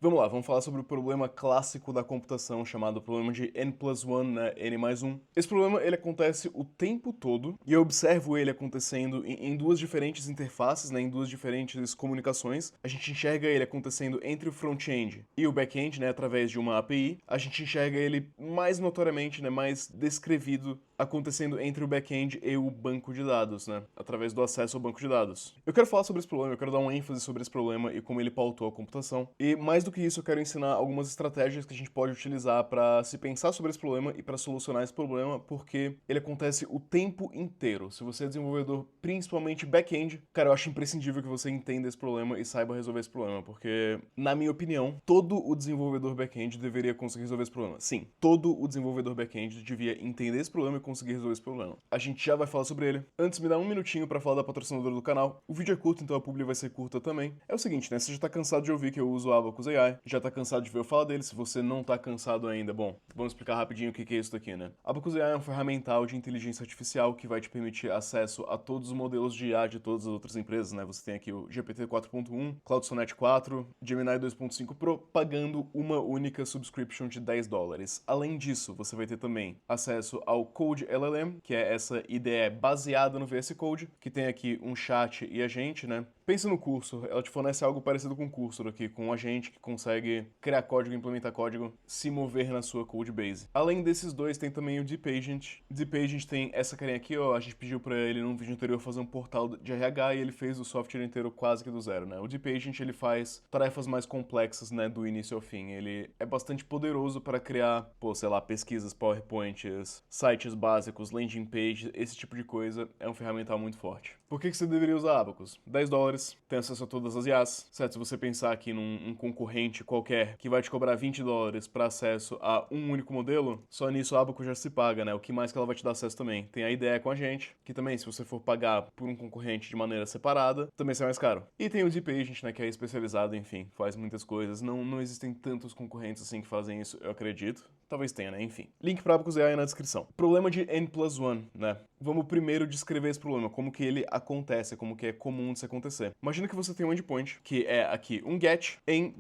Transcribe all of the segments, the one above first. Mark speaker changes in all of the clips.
Speaker 1: Vamos lá, vamos falar sobre o problema clássico da computação chamado problema de N+1, né, N+1. Esse problema ele acontece o tempo todo e eu observo ele acontecendo em duas diferentes interfaces, né, em duas diferentes comunicações. A gente enxerga ele acontecendo entre o front-end e o back-end, né, através de uma API. A gente enxerga ele mais notoriamente, né, mais descrevido acontecendo entre o back-end e o banco de dados, né, através do acesso ao banco de dados. Eu quero falar sobre esse problema, eu quero dar um ênfase sobre esse problema e como ele pautou a computação. E mais do que isso, eu quero ensinar algumas estratégias que a gente pode utilizar para se pensar sobre esse problema e para solucionar esse problema, porque ele acontece o tempo inteiro. Se você é desenvolvedor, principalmente back-end, cara, eu acho imprescindível que você entenda esse problema e saiba resolver esse problema, porque, na minha opinião, todo o desenvolvedor back-end deveria conseguir resolver esse problema. Sim, todo o desenvolvedor back-end devia entender esse problema e conseguir resolver esse problema. A gente já vai falar sobre ele. Antes, me dá um minutinho pra falar da patrocinadora do canal. O vídeo é curto, então a publi vai ser curta também. É o seguinte, né? Você já tá cansado de ouvir que eu uso o Abacus AI, já tá cansado de ver eu falar dele. Se você não tá cansado ainda, bom, vamos explicar rapidinho o que é isso daqui, né? Abacus AI é um ferramental de inteligência artificial que vai te permitir acesso a todos os modelos de IA de todas as outras empresas, né? Você tem aqui o GPT 4.1, Claude Sonnet 4, Gemini 2.5 Pro, pagando uma única subscription de $10. Além disso, você vai ter também acesso ao Code LLM, que é essa IDE baseada no VS Code, que tem aqui um chat e agente, né? Pensa no Cursor, ela te fornece algo parecido com o Cursor aqui, com um agente que consegue criar código, implementar código, se mover na sua codebase. Além desses dois, tem também o Deep Agent. Deep Agent tem essa carinha aqui, ó, a gente pediu pra ele num vídeo anterior fazer um portal de RH e ele fez o software inteiro quase que do zero, né? O Deep Agent, ele faz tarefas mais complexas, né, do início ao fim. Ele é bastante poderoso para criar, pô, sei lá, pesquisas, PowerPoints, sites básicos, landing page, esse tipo de coisa. É um ferramental muito forte. Por que você deveria usar Abacus? $10, tem acesso a todas as IAs, certo? Se você pensar aqui num concorrente qualquer que vai te cobrar $20 para acesso a um único modelo, só nisso a Abacus já se paga, né? O que mais que ela vai te dar acesso também? Tem a ideia com a gente, que também, se você for pagar por um concorrente de maneira separada, também sai mais caro. E tem o Deep Agent, né, que é especializado, enfim, faz muitas coisas. Não existem tantos concorrentes assim que fazem isso, eu acredito. Talvez tenha, né? Enfim. Link para Abacus AI na descrição. Problema de N+1, né? Vamos primeiro descrever esse problema, como que ele acontece, como que é comum de se acontecer. Imagina que você tem um endpoint, que é aqui um get em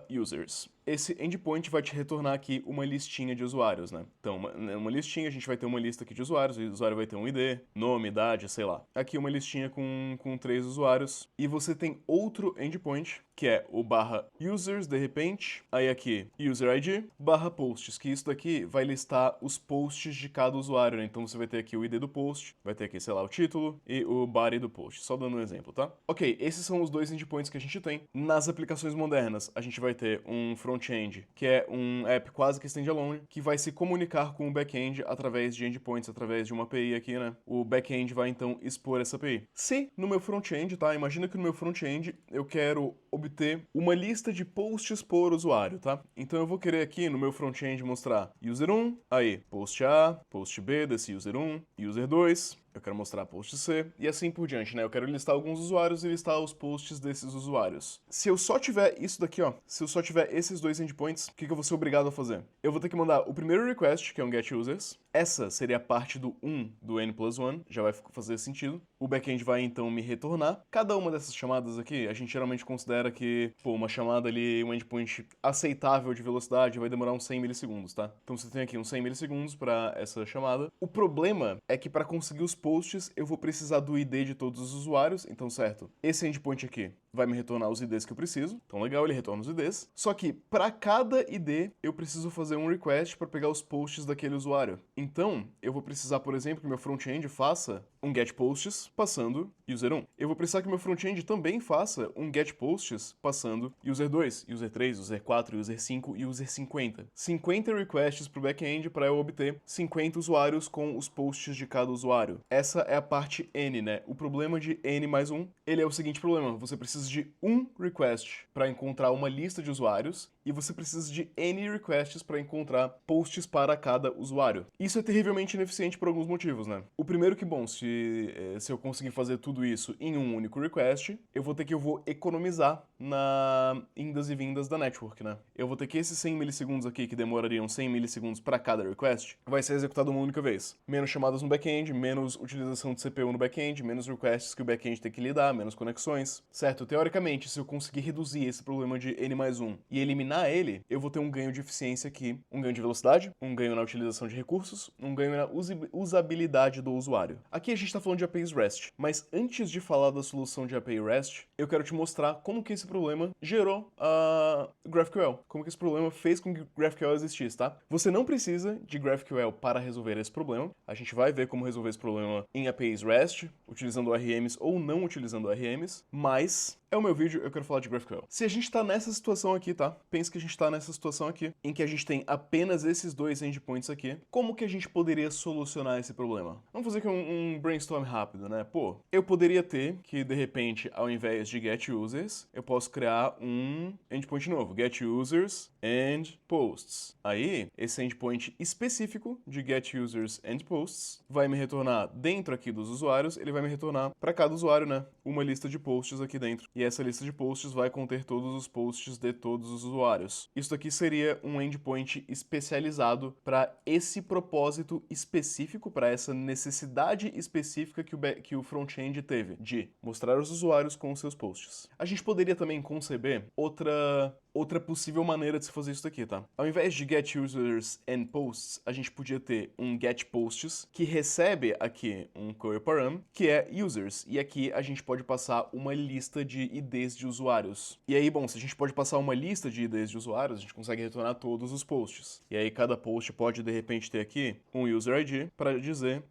Speaker 1: /users. Esse endpoint vai te retornar aqui uma listinha de usuários, né? Então, uma listinha, a gente vai ter uma lista aqui de usuários, o usuário vai ter um ID, nome, idade, sei lá. Aqui uma listinha com 3 usuários. E você tem outro endpoint, que é o /users, de repente. Aí aqui, user ID, /posts, que isso daqui vai listar os posts de cada usuário, né? Então você vai ter aqui o ID do post, vai ter aqui, sei lá, o título e o body do post. Só dando um exemplo, tá? Ok, esses são os dois endpoints que a gente tem. Nas aplicações modernas, a gente vai ter um front-end, que é um app quase que standalone, que vai se comunicar com o back-end através de endpoints, através de uma API aqui, né? O back-end vai então expor essa API. Se no meu front-end, tá? Imagina que no meu front-end eu quero obter uma lista de posts por usuário, tá? Então eu vou querer aqui no meu front-end mostrar user 1, aí post A, post B desse user 1, user 2, eu quero mostrar post C e assim por diante, né? Eu quero listar alguns usuários e listar os posts desses usuários. Se eu só tiver isso daqui, ó, se eu só tiver esses dois endpoints, o que eu vou ser obrigado a fazer? Eu vou ter que mandar o primeiro request, que é um get users. Essa seria a parte do 1 do N+1, já vai fazer sentido. O backend vai então me retornar. Cada uma dessas chamadas aqui, a gente geralmente considera que, pô, uma chamada ali, um endpoint aceitável de velocidade vai demorar uns 100 milissegundos, tá? Então você tem aqui uns 100 milissegundos para essa chamada. O problema é que para conseguir os posts, eu vou precisar do ID de todos os usuários, então certo, esse endpoint aqui vai me retornar os IDs que eu preciso, então legal, ele retorna os IDs, só que para cada ID eu preciso fazer um request para pegar os posts daquele usuário. Então, eu vou precisar, por exemplo, que meu front-end faça um get posts passando user 1. Eu vou precisar que meu front-end também faça um get posts passando user 2, user 3, user 4, user 5 e user 50. 50 requests para o back-end para eu obter 50 usuários com os posts de cada usuário. Essa é a parte N, né? O problema de N+1, ele é o seguinte problema, você precisa de um request para encontrar uma lista de usuários e você precisa de N requests para encontrar posts para cada usuário. Isso é terrivelmente ineficiente por alguns motivos, né? O primeiro que, bom, se se eu conseguir fazer tudo isso em um único request, eu vou economizar na indas e vindas da network, né? Eu vou ter que esses 100 milissegundos aqui, que demorariam 100 milissegundos para cada request, vai ser executado uma única vez. Menos chamadas no back-end, menos utilização de CPU no back-end, menos requests que o back-end tem que lidar, menos conexões, certo? Teoricamente, se eu conseguir reduzir esse problema de N+1 e eliminar ele, eu vou ter um ganho de eficiência aqui, um ganho de velocidade, um ganho na utilização de recursos, um ganho na usabilidade do usuário. Aqui a gente está falando de APIs REST, mas antes de falar da solução de API REST, eu quero te mostrar como que esse problema gerou a GraphQL, como que esse problema fez com que o GraphQL existisse, tá? Você não precisa de GraphQL para resolver esse problema, a gente vai ver como resolver esse problema em APIs REST, utilizando ORMs ou não utilizando ORMs, mas é o meu vídeo, eu quero falar de GraphQL. Se a gente tá nessa situação aqui, tá? Pensa que a gente tá nessa situação aqui, em que a gente tem apenas esses dois endpoints aqui, como que a gente poderia solucionar esse problema? Vamos fazer aqui um brainstorm rápido, né? Pô, eu poderia ter que, de repente, ao invés de get users, eu posso criar um endpoint novo, get users and posts. Aí, esse endpoint específico de get users and posts vai me retornar dentro aqui dos usuários, ele vai me retornar para cada usuário, né? Uma lista de posts aqui dentro. E essa lista de posts vai conter todos os posts de todos os usuários. Isso aqui seria um endpoint especializado para esse propósito específico, para essa necessidade específica que o front-end teve, de mostrar aos usuários com os seus posts. A gente poderia também conceber outra possível maneira de se fazer isso aqui, tá? Ao invés de get users and posts, a gente podia ter um get posts que recebe aqui um query param, que é users. E aqui a gente pode passar uma lista de IDs de usuários. E aí, bom, se a gente pode passar uma lista de IDs de usuários, a gente consegue retornar todos os posts. E aí cada post pode, de repente, ter aqui um user ID para dizer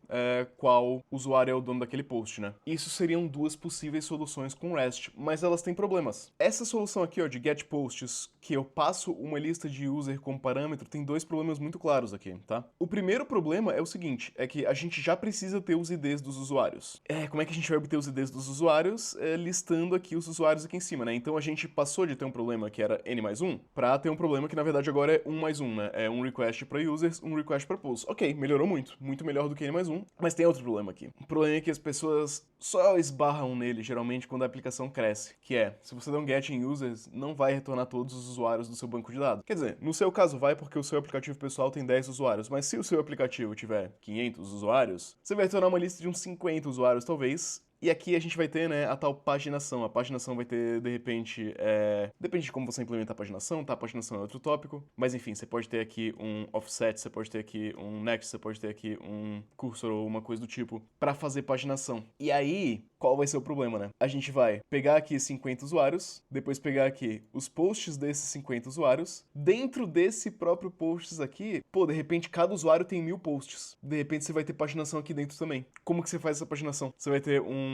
Speaker 1: qual usuário é o dono daquele post, né? Isso seriam duas possíveis soluções com REST, mas elas têm problemas. Essa solução aqui, ó, de get posts, que eu passo uma lista de user como parâmetro, tem dois problemas muito claros aqui, tá? O primeiro problema é o seguinte, é que a gente já precisa ter os IDs dos usuários. Como é que a gente vai obter os IDs dos usuários? Listando aqui os usuários aqui em cima, né? Então a gente passou de ter um problema que era N+1 pra ter um problema que na verdade agora é 1+1, né? É um request para users, um request para posts. Ok, melhorou muito, muito melhor do que N+1, mas tem outro problema aqui. O problema é que as pessoas só esbarram nele geralmente quando a aplicação cresce, que é, se você der um get em users, não vai retornar todos os usuários do seu banco de dados. Quer dizer, no seu caso vai porque o seu aplicativo pessoal tem 10 usuários, mas se o seu aplicativo tiver 500 usuários, você vai retornar uma lista de uns 50 usuários talvez. E aqui a gente vai ter, né, a tal paginação. A paginação vai ter, de repente, depende de como você implementa a paginação, tá? A paginação é outro tópico. Mas enfim, você pode ter aqui um offset, você pode ter aqui um next, você pode ter aqui um cursor ou uma coisa do tipo para fazer paginação. E aí, qual vai ser o problema, né? A gente vai pegar aqui 50 usuários, depois pegar aqui os posts desses 50 usuários. Dentro desse próprio posts aqui, pô, de repente cada usuário tem 1000 posts. De repente você vai ter paginação aqui dentro também. Como que você faz essa paginação? Você vai ter um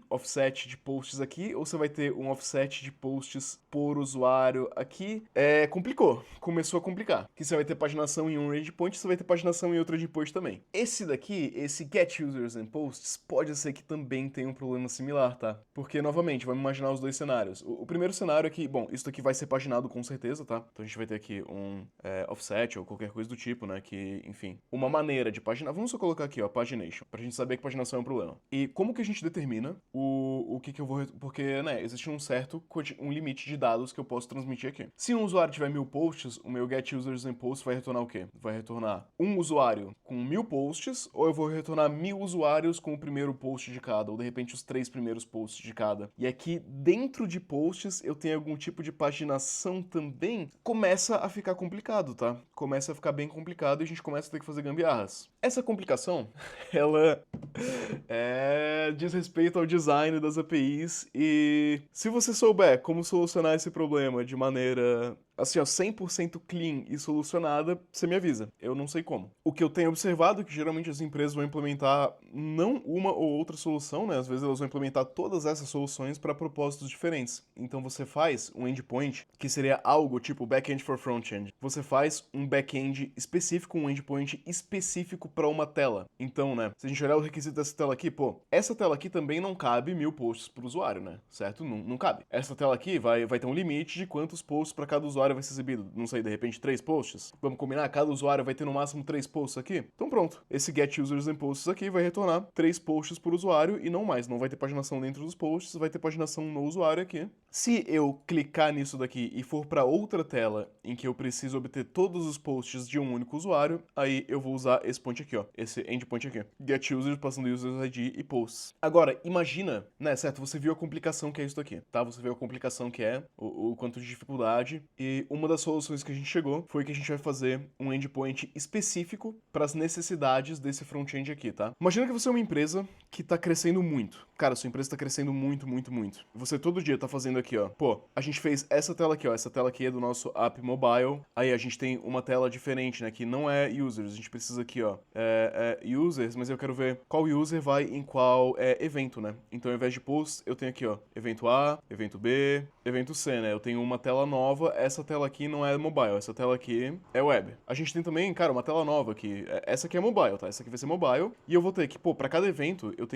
Speaker 1: offset de posts aqui, ou você vai ter um offset de posts por usuário aqui? Complicou. Começou a complicar. Que você vai ter paginação em um endpoint, você vai ter paginação em outro endpoint também. Esse daqui, esse get users and posts, pode ser que também tenha um problema similar, tá? Porque, novamente, vamos imaginar os dois cenários. O primeiro cenário é que, bom, isso daqui vai ser paginado com certeza, tá? Então a gente vai ter aqui um offset ou qualquer coisa do tipo, né? Que, enfim, uma maneira de paginar. Vamos só colocar aqui, ó, pagination, pra gente saber que paginação é um problema. E como que a gente determina o que eu vou... Porque, né, existe um limite de dados que eu posso transmitir aqui. Se um usuário tiver 1000 posts, o meu get users and posts vai retornar o quê? Vai retornar um usuário com 1000 posts, ou eu vou retornar 1000 usuários com o primeiro post de cada, ou de repente os 3 primeiros posts de cada. E aqui, dentro de posts, eu tenho algum tipo de paginação também. Começa a ficar complicado, tá? Começa a ficar bem complicado e a gente começa a ter que fazer gambiarras. Essa complicação, ela diz respeito ao design das APIs, e se você souber como solucionar esse problema de maneira, assim, ó, 100% clean e solucionada, você me avisa. Eu não sei como. O que eu tenho observado é que geralmente as empresas vão implementar não uma ou outra solução, né? Às vezes elas vão implementar todas essas soluções para propósitos diferentes. Então você faz um endpoint que seria algo tipo back-end for front-end. Você faz um back-end específico, um endpoint específico para uma tela. Então, né, se a gente olhar o requisito dessa tela aqui, pô, essa tela aqui também não cabe 1000 posts pro usuário, né? Certo? Não cabe. Essa tela aqui vai ter um limite de quantos posts para cada usuário usuário vai ser exibido? Não sei, de repente 3 posts? Vamos combinar? Cada usuário vai ter no máximo 3 posts aqui? Então pronto, esse get users and posts aqui vai retornar 3 posts por usuário e não mais. Não vai ter paginação dentro dos posts, vai ter paginação no usuário aqui. Se eu clicar nisso daqui e for para outra tela em que eu preciso obter todos os posts de um único usuário, aí eu vou usar esse point aqui, ó, esse endpoint aqui. Get users, passando users ID e posts. Agora, imagina, né, certo, você viu a complicação que é isso daqui, tá? Você viu a complicação que é, o quanto de dificuldade, e uma das soluções que a gente chegou foi que a gente vai fazer um endpoint específico para as necessidades desse front-end aqui, tá? Imagina que você é uma empresa que tá crescendo muito. Cara, sua empresa tá crescendo muito, muito, muito. Você todo dia tá fazendo aqui, ó. Pô, a gente fez essa tela aqui, ó. Essa tela aqui é do nosso app mobile. Aí a gente tem uma tela diferente, né? Que não é users. A gente precisa aqui, ó. Users, mas eu quero ver qual user vai em qual evento, né? Então, ao invés de posts, eu tenho aqui, ó. Evento A, evento B, evento C, né? Eu tenho uma tela nova. Essa tela aqui não é mobile. Essa tela aqui é web. A gente tem também, cara, uma tela nova aqui. Essa aqui é mobile, tá? Essa aqui vai ser mobile. E eu vou ter que, pô, pra cada evento, eu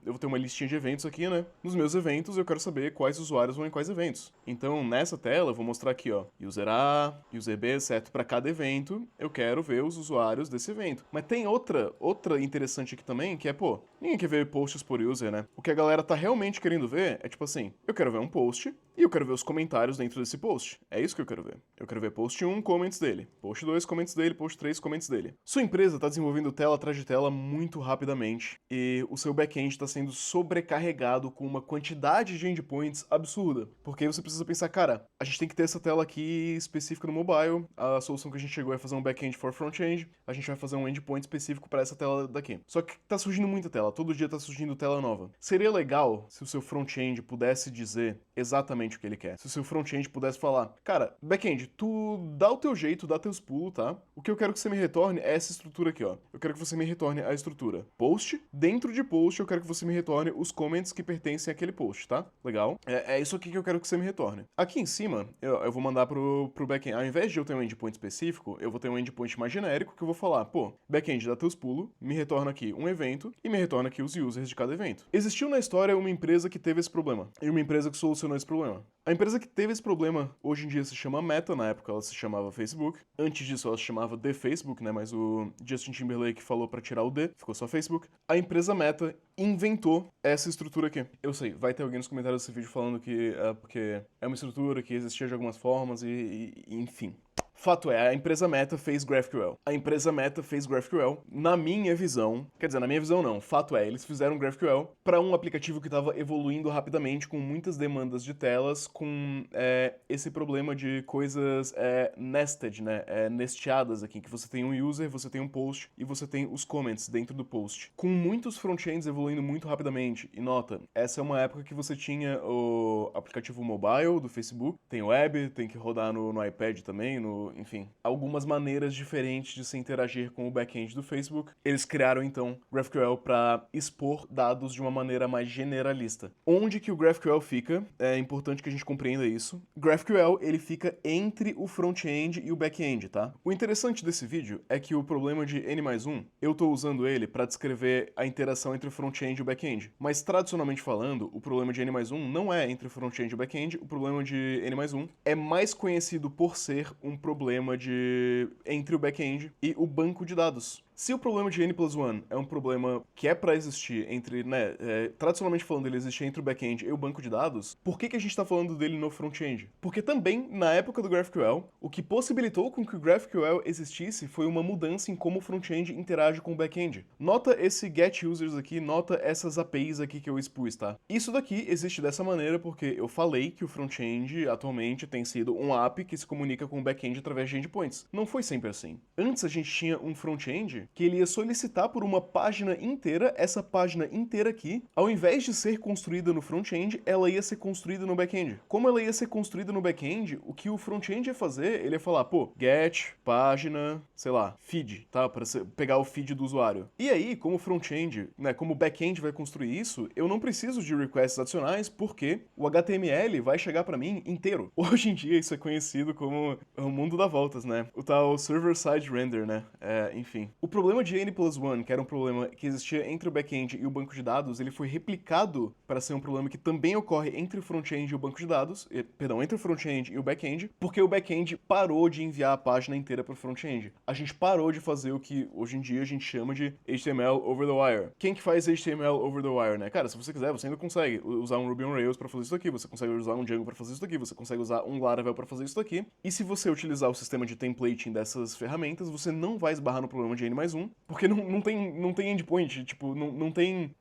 Speaker 1: vou ter uma listinha de eventos aqui, né? Nos meus eventos, eu quero saber quais usuários vão em quais eventos. Então, nessa tela, eu vou mostrar aqui, ó, user A, user B, certo? Para cada evento, eu quero ver os usuários desse evento. Mas tem outra interessante aqui também, que é, pô, ninguém quer ver posts por user, né? O que a galera tá realmente querendo ver é, tipo assim, eu quero ver um post e eu quero ver os comentários dentro desse post. É isso que eu quero ver. Eu quero ver post 1, comments dele. Post 2, comments dele. Post 3, comments dele. Sua empresa tá desenvolvendo tela atrás de tela muito rapidamente e o seu back-end tá sendo sobrecarregado com uma quantidade de endpoints absurda. Porque aí você precisa pensar, cara, a gente tem que ter essa tela aqui específica no mobile, a solução que a gente chegou é fazer um back-end for front-end, a gente vai fazer um endpoint específico para essa tela daqui. Só que tá surgindo muita tela, todo dia tá surgindo tela nova. Seria legal se o seu front-end pudesse dizer exatamente o que ele quer. Se o seu front-end pudesse falar, cara, back-end, tu dá o teu jeito, dá teus pulos, tá? O que eu quero que você me retorne é essa estrutura aqui, ó. Eu quero que você me retorne a estrutura post. Dentro de post, eu quero que você me retorne os comments que pertencem àquele post, tá? Legal. É isso aqui que eu quero que você me retorne. Aqui em cima, eu vou mandar pro back-end. Ao invés de eu ter um endpoint específico, eu vou ter um endpoint mais genérico que eu vou falar, pô, back-end, dá teus pulos, me retorna aqui um evento e me retorna aqui os users de cada evento. Existiu na história uma empresa que teve esse problema e uma empresa que solucionou esse problema. A empresa que teve esse problema hoje em dia se chama Meta, na época ela se chamava Facebook. Antes disso ela se chamava The Facebook, né? Mas o Justin Timberlake falou pra tirar o The, ficou só Facebook. A empresa Meta inventou essa estrutura aqui. Eu sei, vai ter alguém nos comentários desse vídeo falando que é porque é uma estrutura que existia de algumas formas e enfim. Fato é, a empresa Meta fez GraphQL. A empresa Meta fez GraphQL, na minha visão, quer dizer, na minha visão não, fato é, eles fizeram GraphQL para um aplicativo que estava evoluindo rapidamente, com muitas demandas de telas, com esse problema de coisas nested, né, nesteadas aqui, que você tem um user, você tem um post e você tem os comments dentro do post. Com muitos frontends evoluindo muito rapidamente, e nota, essa é uma época que você tinha o aplicativo mobile do Facebook, tem web, tem que rodar no iPad também, enfim, algumas maneiras diferentes de se interagir com o back-end do Facebook. Eles criaram, então, GraphQL para expor dados de uma maneira mais generalista. Onde que o GraphQL fica? É importante que a gente compreenda isso. GraphQL, ele fica entre o front-end e o back-end, tá? O interessante desse vídeo é que o problema de N+1, eu tô usando ele para descrever a interação entre o front-end e o back-end. Mas, tradicionalmente falando, o problema de N+1 não é entre o front-end e o back-end, o problema de N+1 é mais conhecido por ser um problema entre o back-end e o banco de dados. Se o problema de N+1 é um problema que é para existir entre, né, tradicionalmente falando, ele existe entre o back-end e o banco de dados, por que a gente está falando dele no front-end? Porque também, na época do GraphQL, o que possibilitou com que o GraphQL existisse foi uma mudança em como o front-end interage com o back-end. Nota esse get users aqui, nota essas APIs aqui que eu expus, tá? Isso daqui existe dessa maneira porque eu falei que o front-end atualmente tem sido um app que se comunica com o back-end através de endpoints. Não foi sempre assim. Antes a gente tinha um front-end que ele ia solicitar por uma página inteira, essa página inteira aqui, ao invés de ser construída no front-end, ela ia ser construída no back-end. Como ela ia ser construída no back-end, o que o front-end ia fazer, ele ia falar, pô, get, página, sei lá, feed, tá? Para pegar o feed do usuário. E aí, como o front-end, né, como o back-end vai construir isso, eu não preciso de requests adicionais, porque o HTML vai chegar para mim inteiro. Hoje em dia, isso é conhecido como o mundo dá voltas, né? O tal server-side render, né? Enfim. O problema de N+1, que era um problema que existia entre o back-end e o banco de dados, ele foi replicado para ser um problema que também ocorre entre o front-end e o banco de dados, entre o front-end e o back-end, porque o back-end parou de enviar a página inteira para o front-end. A gente parou de fazer o que hoje em dia a gente chama de HTML over the wire. Quem que faz HTML over the wire, né? Cara, se você quiser, você ainda consegue usar um Ruby on Rails para fazer isso aqui, você consegue usar um Django para fazer isso aqui, você consegue usar um Laravel para fazer isso aqui. E se você utilizar o sistema de templating dessas ferramentas, você não vai esbarrar no problema de N+1, porque não tem endpoint, tipo, não tem...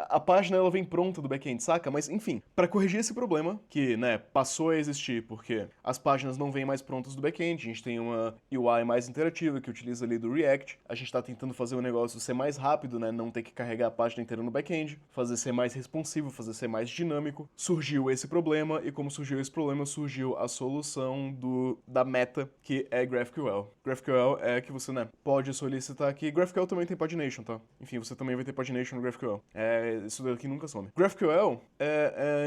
Speaker 1: a página, ela vem pronta do back-end, saca? Mas, enfim, para corrigir esse problema, que, né, passou a existir porque as páginas não vêm mais prontas do back-end, a gente tem uma UI mais interativa que utiliza ali do React, a gente tá tentando fazer o negócio ser mais rápido, né, não ter que carregar a página inteira no back-end, fazer ser mais responsivo, fazer ser mais dinâmico. Surgiu esse problema, e como surgiu esse problema, surgiu a solução da meta, que é GraphQL. GraphQL é que você, né, pode solicitar aqui. GraphQL também tem pagination, tá? Enfim, você também vai ter pagination no GraphQL. Isso daqui nunca some. GraphQL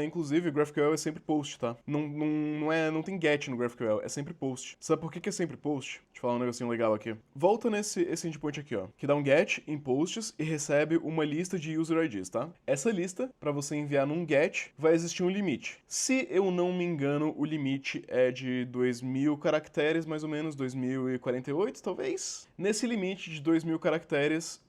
Speaker 1: inclusive, GraphQL é sempre post, tá? Não tem get no GraphQL, é sempre post. Sabe por que é sempre post? Deixa eu falar um negocinho legal aqui. Volta esse endpoint aqui, ó, que dá um get em posts e recebe uma lista de user IDs, tá? Essa lista, pra você enviar num get, vai existir um limite. Se eu não me engano, o limite é de 2.000 caracteres, mais ou menos, 2048, talvez? Nesse limite de 2.000 caracteres,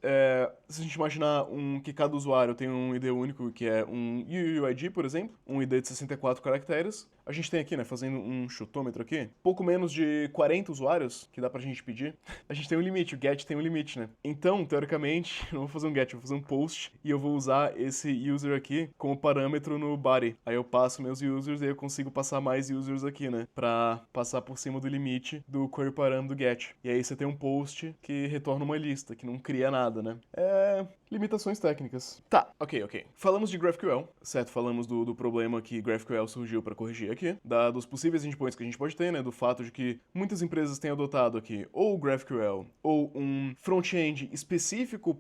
Speaker 1: se a gente imaginar que cada usuário tem um ID único, que é um UUID, por exemplo, um ID de 64 caracteres, a gente tem aqui, né, fazendo um chutômetro aqui, pouco menos de 40 usuários, que dá pra gente pedir, a gente tem um limite, o get tem um limite, né? Então, teoricamente, eu não vou fazer um get, eu vou fazer um post, e eu vou usar esse user aqui como parâmetro no body. Aí eu passo meus users e eu consigo passar mais users aqui, né, pra passar por cima do limite do query parâmetro do get. E aí você tem um post que retorna uma lista, que não cria nada, né? Limitações técnicas. Tá, ok. Falamos de GraphQL, certo? Falamos do problema que GraphQL surgiu pra corrigir aqui, dos possíveis endpoints que a gente pode ter, né? Do fato de que muitas empresas têm adotado aqui ou o GraphQL ou um front-end específico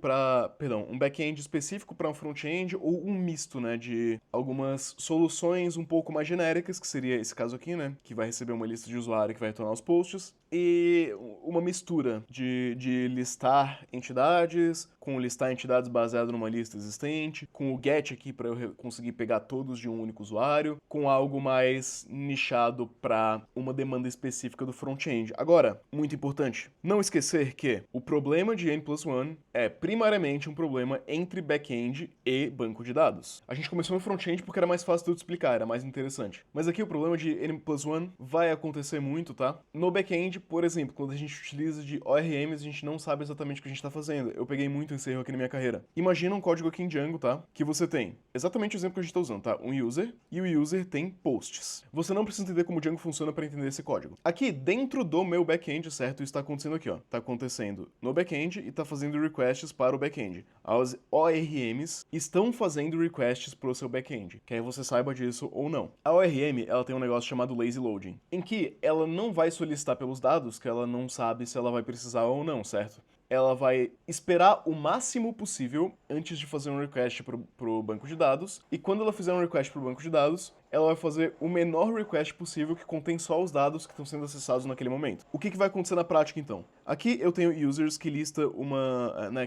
Speaker 1: um back-end específico para um front-end ou um misto, né? De algumas soluções um pouco mais genéricas, que seria esse caso aqui, né? Que vai receber uma lista de usuário que vai retornar os posts, e uma mistura de listar entidades, com listar entidades baseado numa lista existente, com o get aqui para eu conseguir pegar todos de um único usuário, com algo mais nichado para uma demanda específica do front-end. Agora, muito importante, não esquecer que o problema de N+1 é primariamente um problema entre back-end e banco de dados. A gente começou no front-end porque era mais fácil de eu te explicar, era mais interessante. Mas aqui o problema de N+1 vai acontecer muito, tá? No back-end, por exemplo, quando a gente utiliza de ORMs, a gente não sabe exatamente o que a gente está fazendo. Eu peguei muito esse erro aqui na minha carreira. Imagina um código aqui em Django, tá? Que você tem exatamente o exemplo que a gente está usando, tá? Um user, e o user tem posts. Você não precisa entender como o Django funciona para entender esse código. Aqui, dentro do meu back-end, certo? Isso está acontecendo aqui, ó. Tá acontecendo no back-end e tá fazendo requests para o back-end. As ORMs estão fazendo requests pro seu back-end. Quer você saiba disso ou não. A ORM, ela tem um negócio chamado lazy loading, em que ela não vai solicitar pelos dados que ela não sabe se ela vai precisar ou não, certo? Ela vai esperar o máximo possível antes de fazer um request pro banco de dados, e quando ela fizer um request pro banco de dados, ela vai fazer o menor request possível que contém só os dados que estão sendo acessados naquele momento. O que vai acontecer na prática, então? Aqui eu tenho users que lista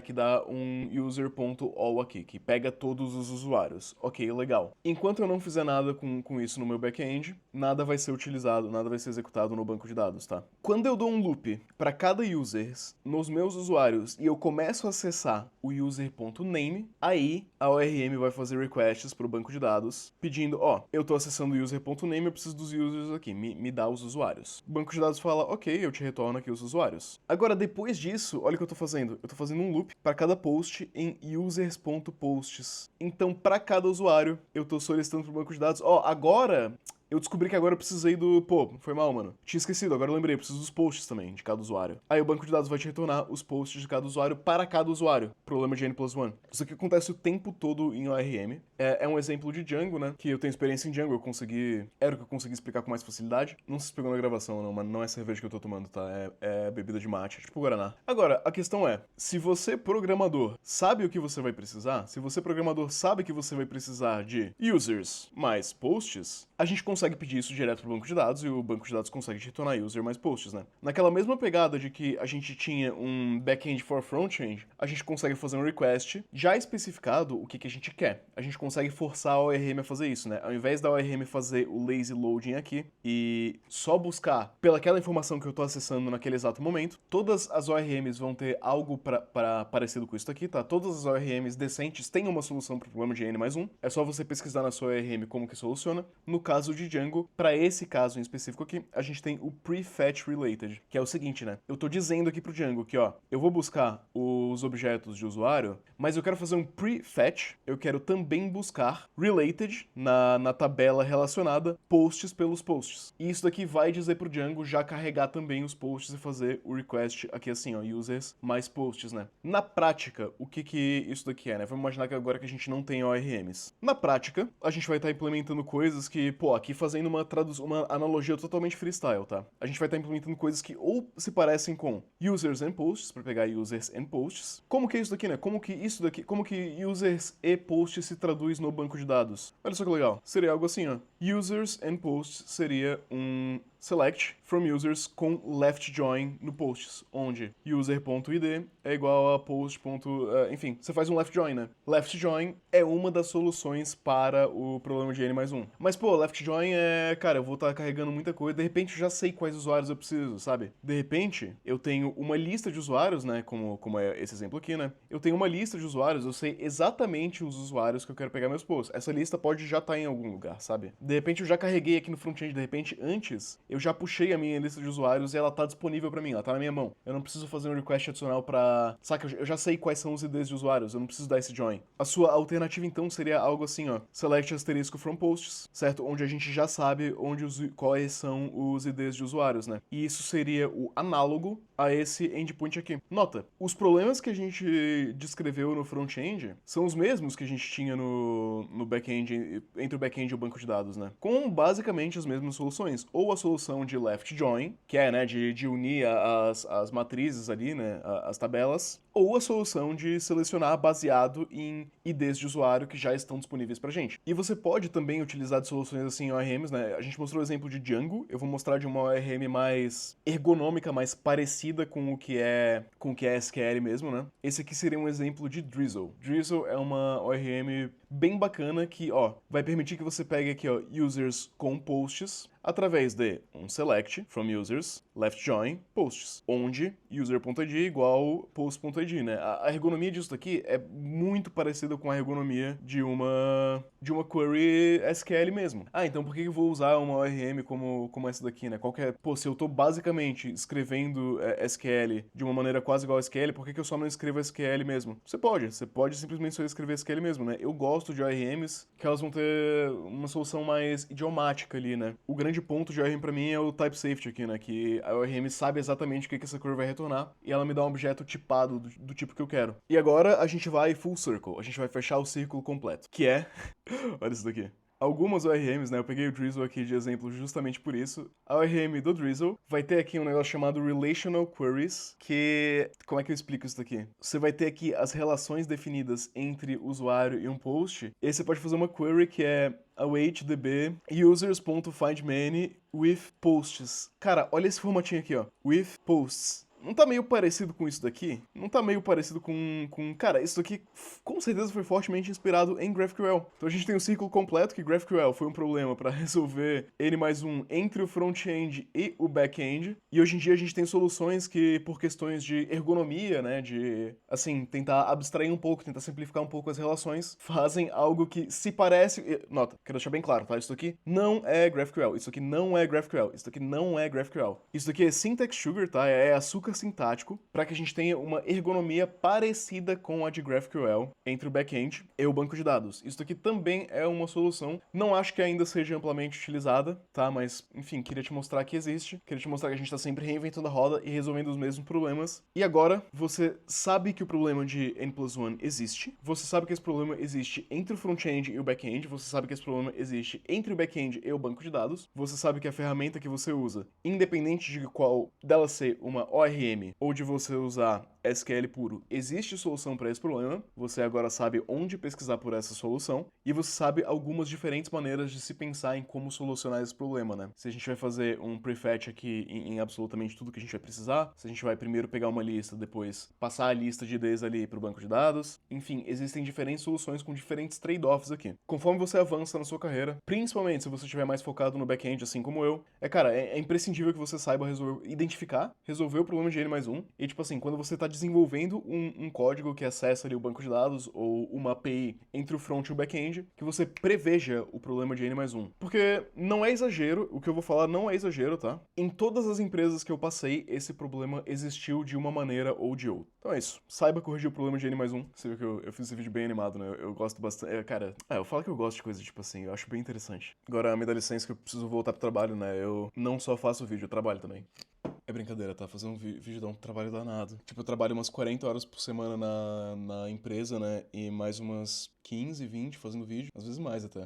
Speaker 1: que dá um user.all aqui, que pega todos os usuários. Ok, legal. Enquanto eu não fizer nada com isso no meu back-end, nada vai ser utilizado, nada vai ser executado no banco de dados, tá? Quando eu dou um loop para cada user nos meus usuários e eu começo a acessar o user.name, aí a ORM vai fazer requests pro banco de dados, pedindo, eu tô acessando o user.name, eu preciso dos users aqui, me dá os usuários. O banco de dados fala, ok, eu te retorno aqui os usuários. Agora, depois disso, olha o que eu tô fazendo. Eu tô fazendo um loop para cada post em users.posts. Então, para cada usuário, eu tô solicitando pro banco de dados, agora... Eu descobri que agora eu precisei foi mal, mano. Tinha esquecido, agora eu lembrei, eu preciso dos posts também, de cada usuário. Aí o banco de dados vai te retornar os posts de cada usuário para cada usuário. Problema de N+1. Isso aqui acontece o tempo todo em ORM. É um exemplo de Django, né? Que eu tenho experiência em Django, era o que eu consegui explicar com mais facilidade. Não se pegou na gravação, não, mas não é cerveja que eu tô tomando, tá? É bebida de mate, tipo Guaraná. Agora, a questão é, se você, programador, sabe o que você vai precisar, se você, programador, sabe que você vai precisar de users mais posts, a gente consegue consegue pedir isso direto pro banco de dados e o banco de dados consegue te retornar user mais posts, né? Naquela mesma pegada de que a gente tinha um back-end for front-end, a gente consegue fazer um request já especificado o que a gente quer. A gente consegue forçar a ORM a fazer isso, né? Ao invés da ORM fazer o lazy loading aqui e só buscar pelaquela informação que eu tô acessando naquele exato momento, todas as ORMs vão ter algo para parecido com isso aqui, tá? Todas as ORMs decentes têm uma solução pro problema de N+1. É só você pesquisar na sua ORM como que soluciona. No caso de Django, para esse caso em específico aqui, a gente tem o prefetch related, que é o seguinte, né? Eu tô dizendo aqui pro Django que, ó, eu vou buscar os objetos de usuário, mas eu quero fazer um prefetch, eu quero também buscar related na tabela relacionada posts pelos posts. E isso daqui vai dizer pro Django já carregar também os posts e fazer o request aqui assim, ó, users mais posts, né? Na prática, o que isso daqui é, né? Vamos imaginar que agora que a gente não tem ORMs. Na prática, a gente vai estar implementando coisas que, pô, aqui fazendo uma analogia totalmente freestyle, tá? A gente vai estar implementando coisas que ou se parecem com users and posts, para pegar users and posts. Como que é isso daqui, né? Como que users e posts se traduz no banco de dados? Olha só que legal. Seria algo assim, ó. Users and posts seria um select from users com left join no posts, onde user.id é igual a post. Enfim, você faz um left join, né? Left join é uma das soluções para o problema de N+1. Mas, pô, left join é, cara, eu vou estar carregando muita coisa, de repente eu já sei quais usuários eu preciso, sabe? De repente, eu tenho uma lista de usuários, né, como é esse exemplo aqui, né? Eu tenho uma lista de usuários, eu sei exatamente os usuários que eu quero pegar meus posts. Essa lista pode já estar em algum lugar, sabe? De repente eu já carreguei aqui no front-end, de repente antes eu já puxei a minha lista de usuários e ela tá disponível pra mim, ela tá na minha mão. Eu não preciso fazer um request adicional pra... Saca, eu já sei quais são os IDs de usuários, eu não preciso dar esse join. A sua alternativa, então, seria algo assim, ó. Select asterisco from posts, certo? Onde a gente já sabe quais são os IDs de usuários, né? E isso seria o análogo a esse endpoint aqui. Nota, os problemas que a gente descreveu no front-end são os mesmos que a gente tinha no back-end, entre o back-end e o banco de dados, né? Com basicamente as mesmas soluções. Ou a solução de left join, que é, né, de unir as matrizes ali, né, as tabelas, ou a solução de selecionar baseado em IDs de usuário que já estão disponíveis pra gente. E você pode também utilizar de soluções assim, ORMs, né? A gente mostrou o exemplo de Django, eu vou mostrar de uma ORM mais ergonômica, mais parecida com o que é SQL mesmo, né? Esse aqui seria um exemplo de Drizzle. Drizzle é uma ORM bem bacana que, ó, vai permitir que você pegue aqui, ó, users com posts através de um select from users, left join, posts, onde user.id igual post.id, né? A ergonomia disso daqui é muito parecida com a ergonomia de uma query SQL mesmo. Ah, então por que eu vou usar uma ORM como essa daqui, né? Pô, se eu tô basicamente escrevendo SQL de uma maneira quase igual a SQL, por que eu só não escrevo SQL mesmo? Você pode simplesmente só escrever SQL mesmo, né? Eu gosto de ORMs que elas vão ter uma solução mais idiomática ali, né? O grande ponto de ORM pra mim é o type safety aqui, né? Que a ORM sabe exatamente o que essa query vai retornar e ela me dá um objeto tipado do tipo que eu quero. E agora a gente vai full circle, a gente vai fechar o círculo completo, que é... Olha isso daqui. Algumas ORMs, né? Eu peguei o Drizzle aqui de exemplo justamente por isso. A ORM do Drizzle vai ter aqui um negócio chamado Relational Queries, que... Como é que eu explico isso daqui? Você vai ter aqui as relações definidas entre usuário e um post, e aí você pode fazer uma query que é await.db users.findMany with posts. Cara, olha esse formatinho aqui, ó. With posts. Não tá meio parecido com isso daqui? Não tá meio parecido com... Cara, isso daqui com certeza foi fortemente inspirado em GraphQL. Então a gente tem um ciclo completo que GraphQL foi um problema para resolver N+1 entre o front-end e o back-end. E hoje em dia a gente tem soluções que, por questões de ergonomia, né, de, assim, tentar abstrair um pouco, tentar simplificar um pouco as relações, fazem algo que se parece... Nota, quero deixar bem claro, tá? Isso aqui não é GraphQL. Isso aqui não é GraphQL. Isso aqui não é GraphQL. Isso aqui é syntax sugar, tá? É açúcar sintático para que a gente tenha uma ergonomia parecida com a de GraphQL entre o back-end e o banco de dados. Isso aqui também é uma solução. Não acho que ainda seja amplamente utilizada, tá? Mas, enfim, queria te mostrar que existe. Queria te mostrar que a gente tá sempre reinventando a roda e resolvendo os mesmos problemas. E agora, você sabe que o problema de N+1 existe. Você sabe que esse problema existe entre o front-end e o back-end. Você sabe que esse problema existe entre o back-end e o banco de dados. Você sabe que a ferramenta que você usa, independente de qual dela ser uma ORM ou de você usar SQL puro. Existe solução para esse problema, você agora sabe onde pesquisar por essa solução, e você sabe algumas diferentes maneiras de se pensar em como solucionar esse problema, né? Se a gente vai fazer um prefetch aqui em absolutamente tudo que a gente vai precisar, se a gente vai primeiro pegar uma lista, depois passar a lista de IDs ali para o banco de dados, enfim, existem diferentes soluções com diferentes trade-offs aqui. Conforme você avança na sua carreira, principalmente se você estiver mais focado no back-end, assim como eu, é imprescindível que você saiba identificar, resolver o problema de N+1, e tipo assim, quando você está desenvolvendo um código que acessa ali o banco de dados ou uma API entre o front e o back-end, que você preveja o problema de N+1. Porque não é exagero, o que eu vou falar não é exagero, tá? Em todas as empresas que eu passei, esse problema existiu de uma maneira ou de outra. Então é isso. Saiba corrigir o problema de N+1. Você viu que eu fiz esse vídeo bem animado, né? Eu gosto bastante. Eu falo que eu gosto de coisa tipo assim, eu acho bem interessante. Agora, me dá licença que eu preciso voltar pro trabalho, né? Eu não só faço vídeo, eu trabalho também. É brincadeira, tá? Fazer um vídeo dá um trabalho danado. Tipo, eu trabalho umas 40 horas por semana na empresa, né? E mais umas 15, 20 fazendo vídeo. Às vezes mais até.